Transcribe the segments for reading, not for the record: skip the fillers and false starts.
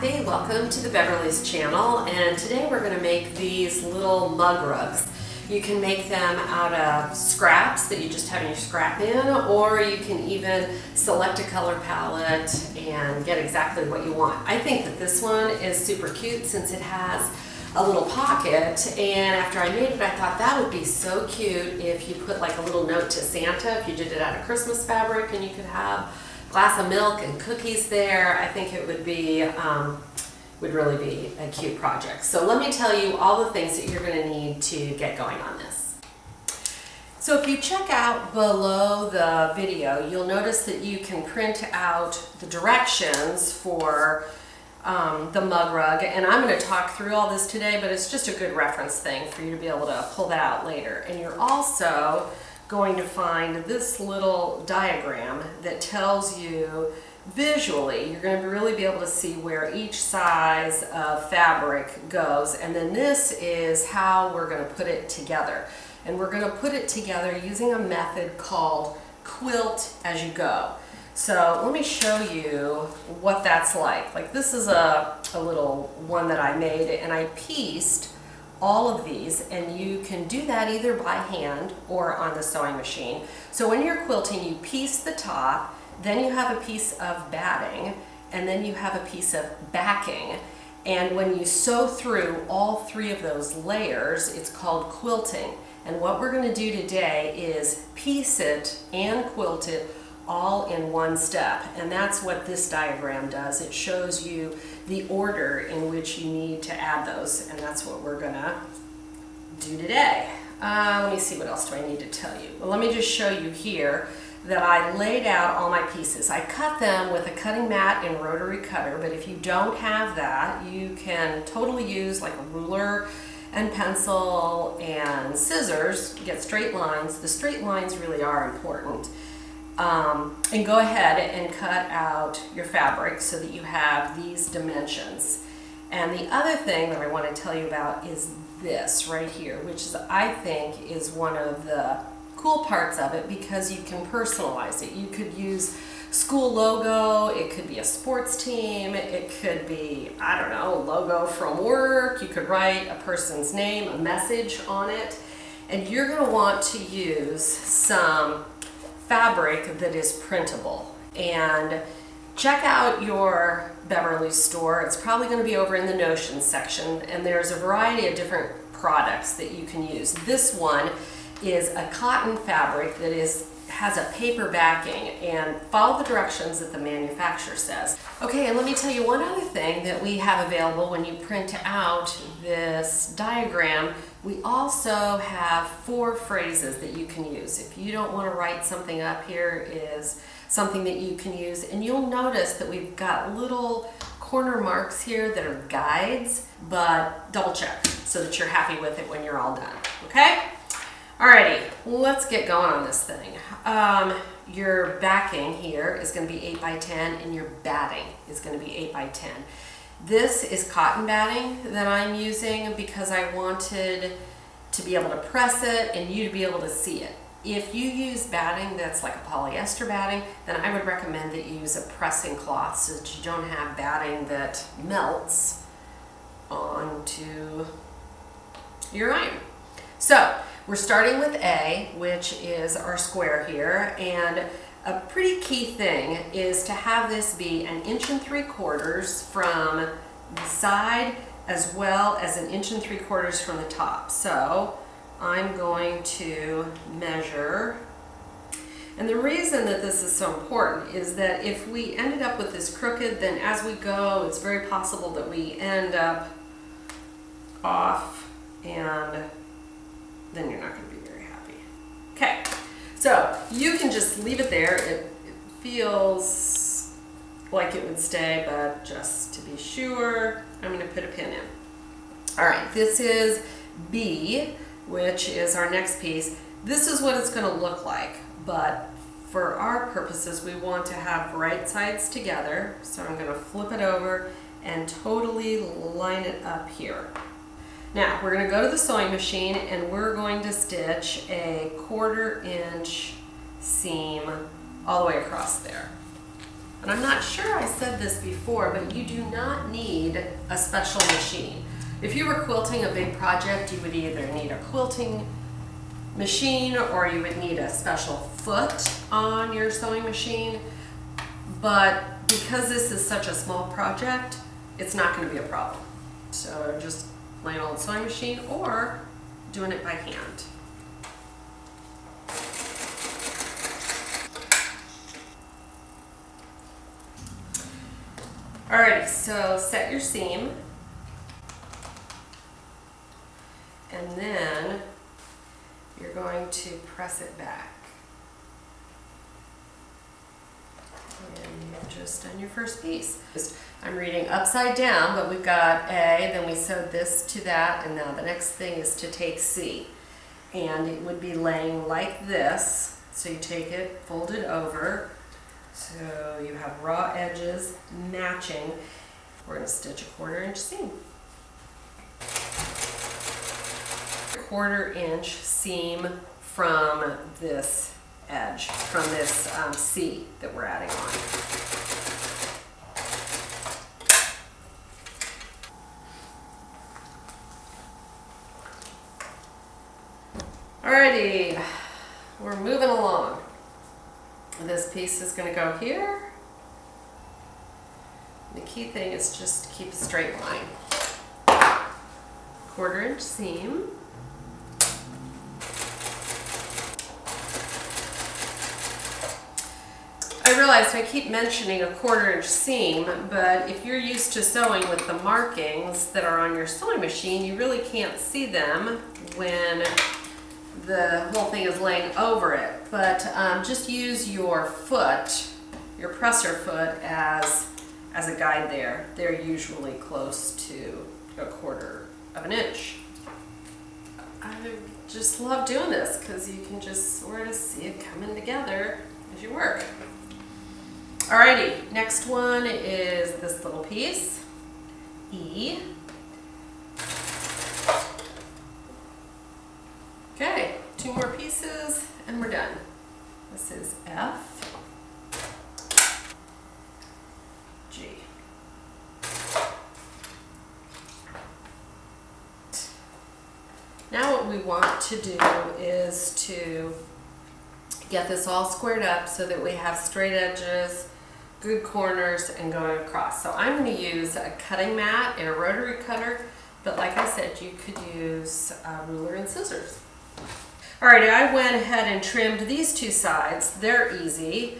Kathy. Welcome to the Beverly's channel, and today we're going to make these little mug rugs. You can make them out of scraps that you just have in your scrap bin, or you can even select a color palette and get exactly what you want. I think that this one is super cute since it has a little pocket, and after I made it I thought that would be so cute if you put like a little note to Santa, if you did it out of Christmas fabric and you could have glass of milk and cookies there. I think it would be would really be a cute project. So let me tell you all the things that you're going to need to get going on this. So if you check out below the video, you'll notice that you can print out the directions for the mug rug, and I'm going to talk through all this today, but it's just a good reference thing for you to be able to pull that out later. And you're also going to find this little diagram that tells you visually, you're going to really be able to see where each size of fabric goes, and then this is how we're going to put it together. And we're going to put it together using a method called quilt as you go. So let me show you what that's like. Like this is a little one that I made, and I pieced all of these, and you can do that either by hand or on the sewing machine. So when you're quilting, you piece the top, then you have a piece of batting, and then you have a piece of backing. And when you sew through all three of those layers, it's called quilting. And what we're going to do today is piece it and quilt it all in one step, and that's what this diagram does. It shows you the order in which you need to add those, and that's what we're gonna do today. Let me see, what else do I need to tell you? Well, let me just show you here that I laid out all my pieces. I cut them with a cutting mat and rotary cutter, but if you don't have that, you can totally use like a ruler and pencil and scissors, get straight lines. The straight lines really are important. And go ahead and cut out your fabric so that you have these dimensions. And the other thing that I want to tell you about is this right here, which is, I think, is one of the cool parts of it because you can personalize it. You could use school logo, it could be a sports team, it could be, I don't know, logo from work. You could write a person's name, a message on it, and you're going to want to use some fabric that is printable. And check out your Beverly store. It's probably going to be over in the notions section, and there's a variety of different products that you can use. This one is a cotton fabric that has a paper backing, and follow the directions that the manufacturer says. Okay, and let me tell you one other thing that we have available when you print out this diagram. We also have 4 phrases that you can use. If you don't want to write something up, here is something that you can use. And you'll notice that we've got little corner marks here that are guides, but double check so that you're happy with it when you're all done. Okay? Alrighty, let's get going on this thing. Your backing here is going to be 8 by 10, and your batting is going to be 8 by 10. This is cotton batting that I'm using because I wanted to be able to press it and you to be able to see it. If you use batting that's like a polyester batting, then I would recommend that you use a pressing cloth so that you don't have batting that melts onto your iron. So we're starting with A, which is our square here, and a pretty key thing is to have this be 1 3/4 inches from the side as well as 1 3/4 inches from the top. So I'm going to measure, and the reason that this is so important is that if we ended up with this crooked, then as we go, it's very possible that we end up off, and then you're not going to be very happy. Okay. So you can just leave it there. It feels like it would stay, but just to be sure, I'm going to put a pin in. All right, this is B, which is our next piece. This is what it's going to look like, but for our purposes, we want to have right sides together. So I'm going to flip it over and totally line it up here. Now we're going to go to the sewing machine, and we're going to stitch a 1/4 inch seam all the way across there. And I'm not sure I said this before, but you do not need a special machine. If you were quilting a big project, you would either need a quilting machine or you would need a special foot on your sewing machine. But because this is such a small project, it's not going to be a problem. So just plain old sewing machine or doing it by hand. Alrighty, so set your seam, and then you're going to press it back. And you've just done your first piece. I'm reading upside down, but we've got A, then we sewed this to that, and now the next thing is to take C. And it would be laying like this, so you take it, fold it over, so you have raw edges matching. We're going to stitch a 1/4 inch seam. 1/4 inch seam from this edge, from this C that we're adding on. Alrighty, we're moving along. This piece is going to go here. The key thing is just to keep a straight line. 1/4 inch seam. I realized I keep mentioning a 1/4 inch seam, but if you're used to sewing with the markings that are on your sewing machine, you really can't see them when the whole thing is laying over it. But just use your foot, your presser foot, as a guide there. They're usually close to a 1/4 inch. I just love doing this because you can just sort of see it coming together as you work. Alrighty, next one is this little piece, E. Okay, 2 more pieces and we're done. This is F, G. Now what we want to do is to get this all squared up so that we have straight edges, good corners, and going across. So I'm going to use a cutting mat and a rotary cutter, but like I said, you could use a ruler and scissors. Alrighty, I went ahead and trimmed these 2 sides. They're easy.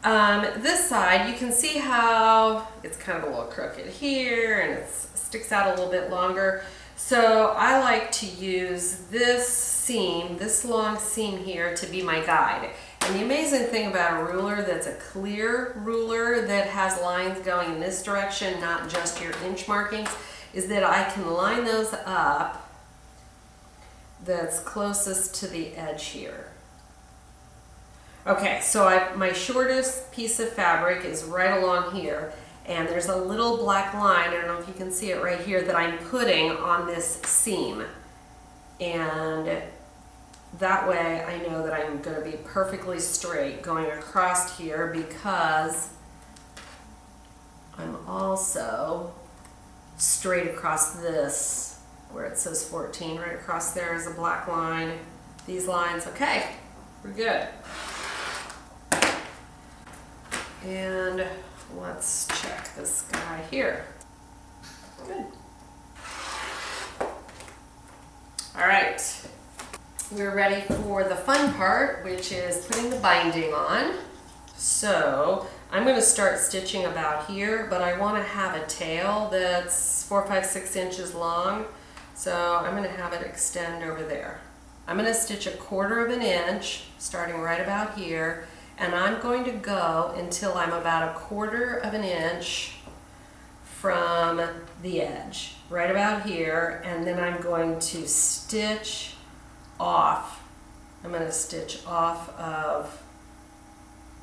This side, you can see how it's kind of a little crooked here and it sticks out a little bit longer. So I like to use this seam, this long seam here, to be my guide. And the amazing thing about a ruler that's a clear ruler that has lines going in this direction, not just your inch markings, is that I can line those up that's closest to the edge here. Okay, so my shortest piece of fabric is right along here, and there's a little black line, I don't know if you can see it right here, that I'm putting on this seam. And that way I know that I'm going to be perfectly straight going across here, because I'm also straight across this where it says 14, right across there is a black line. These lines, okay, we're good. And let's check this guy here. Good. All right, we're ready for the fun part, which is putting the binding on. So I'm going to start stitching about here, but I want to have a tail that's 4, 5, 6 inches long. So I'm going to have it extend over there. I'm going to stitch 1/4 inch starting right about here, and I'm going to go until I'm about 1/4 inch from the edge, right about here, and then I'm going to stitch off. I'm going to stitch off of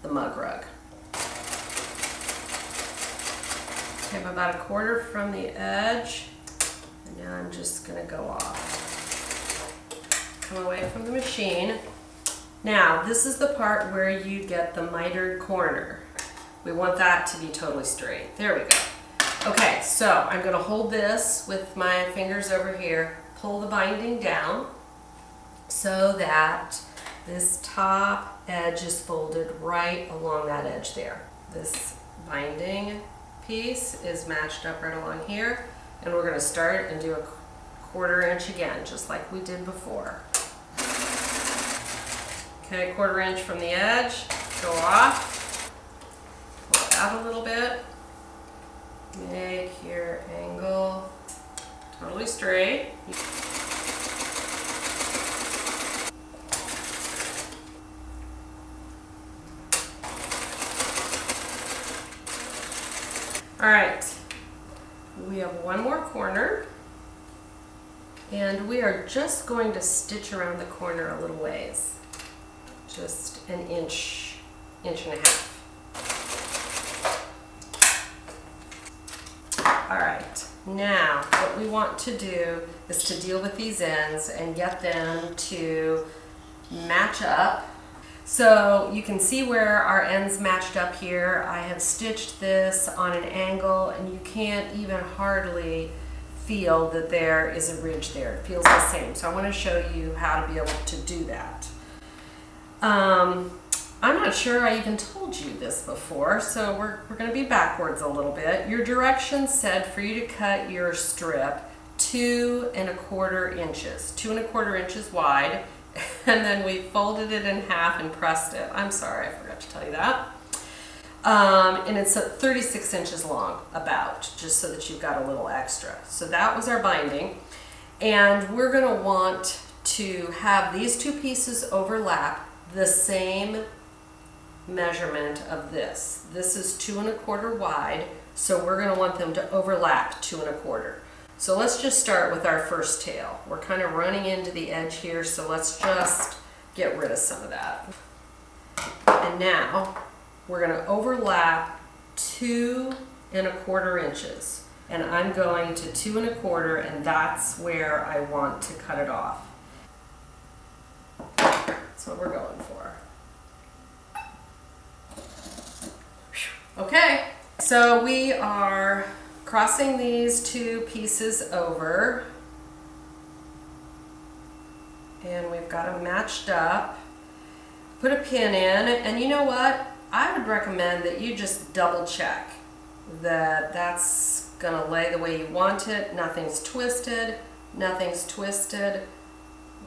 the mug rug. Okay, I'm about 1/4 from the edge, and now I'm just going to go off. Come away from the machine. Now, this is the part where you get the mitered corner. We want that to be totally straight. There we go. Okay, so I'm going to hold this with my fingers over here, pull the binding down so that this top edge is folded right along that edge there. This binding piece is matched up right along here, and we're going to start and do a 1/4 inch again, just like we did before. Okay, 1/4 inch from the edge, go off, pull it out a little bit, make your angle totally straight. All right, we have one more corner, and we are just going to stitch around the corner a little ways. Just an inch, inch and a half. All right, now what we want to do is to deal with these ends and get them to match up. So you can see where our ends matched up here. I have stitched this on an angle, and you can't even hardly feel that there is a ridge there. It feels the same. So I want to show you how to be able to do that. I'm not sure I even told you this before, so we're going to be backwards a little bit. Your directions said for you to cut your strip 2 1/4 inches, 2 1/4 inches wide, and then we folded it in half and pressed it. I'm sorry, I forgot to tell you that. And it's 36 inches long, about, just so that you've got a little extra. So that was our binding, and we're going to want to have these two pieces overlap the same measurement of this. This is 2 1/4 wide, so we're going to want them to overlap 2 1/4. So let's just start with our first tail. We're kind of running into the edge here, so let's just get rid of some of that. And now we're going to overlap 2 1/4 inches, and I'm going to 2 1/4, and that's where I want to cut it off. That's what we're going for. Okay, so we are crossing these two pieces over, and we've got them matched up. Put a pin in, and you know what? I would recommend that you just double check that that's gonna lay the way you want it. Nothing's twisted, nothing's twisted.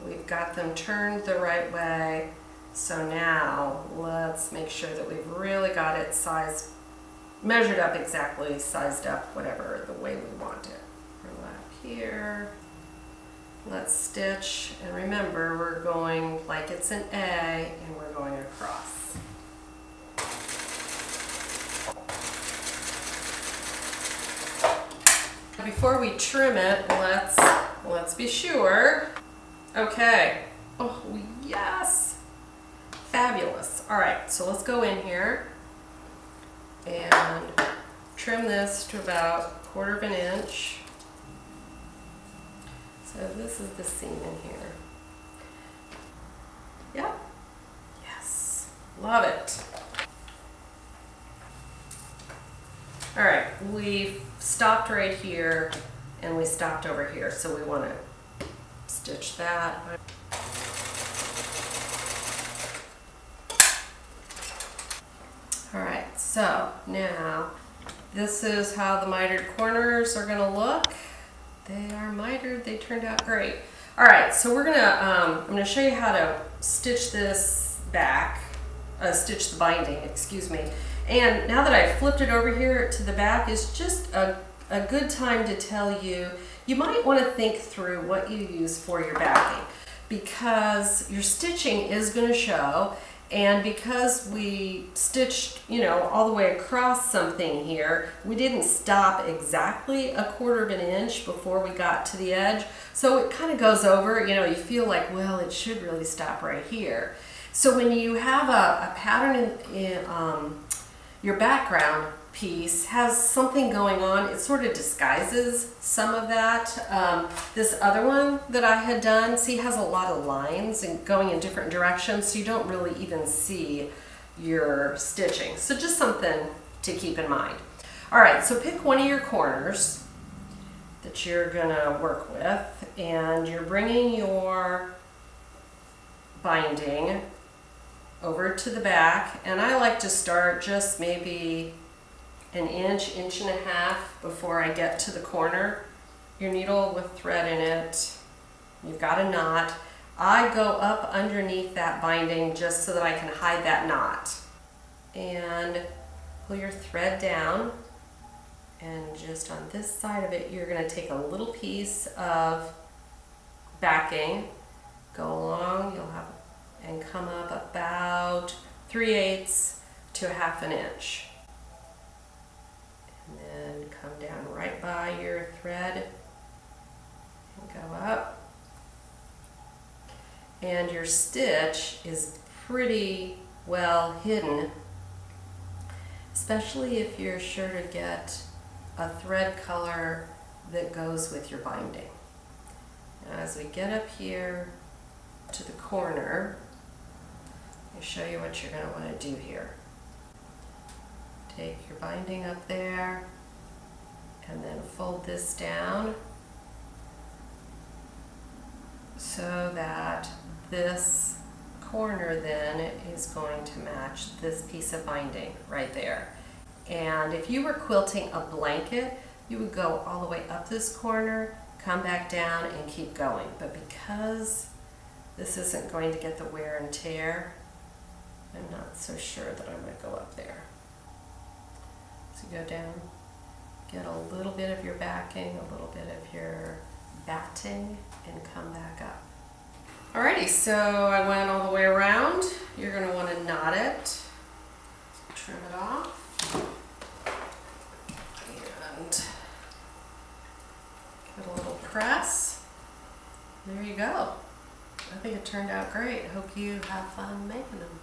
We've got them turned the right way. So now let's make sure that we've really got it sized, measured up exactly, sized up, whatever, the way we want it. Overlap here. Let's stitch, and remember, we're going like it's an A, and we're going across. Before we trim it, let's be sure. Okay. Oh, yes. Fabulous. All right, so let's go in here and trim this to about 1/4 inch. So this is the seam in here. Yep. Yes. Love it. All right, we stopped right here and we stopped over here, so we want to stitch that. All right, so now this is how the mitered corners are going to look. They are mitered. They turned out great. All right, so we're I'm going to show you how to stitch this back, stitch the binding, excuse me. And now that I've flipped it over here to the back, is just a good time to tell you, you might want to think through what you use for your backing, because your stitching is going to show. And because we stitched, you know, all the way across something here, we didn't stop exactly 1/4 inch before we got to the edge. So it kind of goes over, you know, you feel like, well, it should really stop right here. So when you have a pattern in your background piece has something going on, it sort of disguises some of that. This other one that I had done, see, has a lot of lines and going in different directions, so you don't really even see your stitching. So just something to keep in mind. All right, so pick one of your corners that you're gonna work with, and you're bringing your binding over to the back, and I like to start just maybe an inch, inch and a half before I get to the corner. Your needle with thread in it, you've got a knot. I go up underneath that binding just so that I can hide that knot. And pull your thread down, and just on this side of it, you're gonna take a little piece of backing, go along, you'll have, and come up about 3/8 to a 1/2 inch. And then come down right by your thread and go up. And your stitch is pretty well hidden, especially if you're sure to get a thread color that goes with your binding. Now, as we get up here to the corner, I'll show you what you're going to want to do here. Take your binding up there and then fold this down so that this corner then is going to match this piece of binding right there. And if you were quilting a blanket, you would go all the way up this corner, come back down, and keep going. But because this isn't going to get the wear and tear, I'm not so sure that I'm going to go up there. So go down, get a little bit of your backing, a little bit of your batting, and come back up. Alrighty, so I went all the way around. You're going to want to knot it, trim it off, and give it a little press. There you go. I think it turned out great. Hope you have fun making them.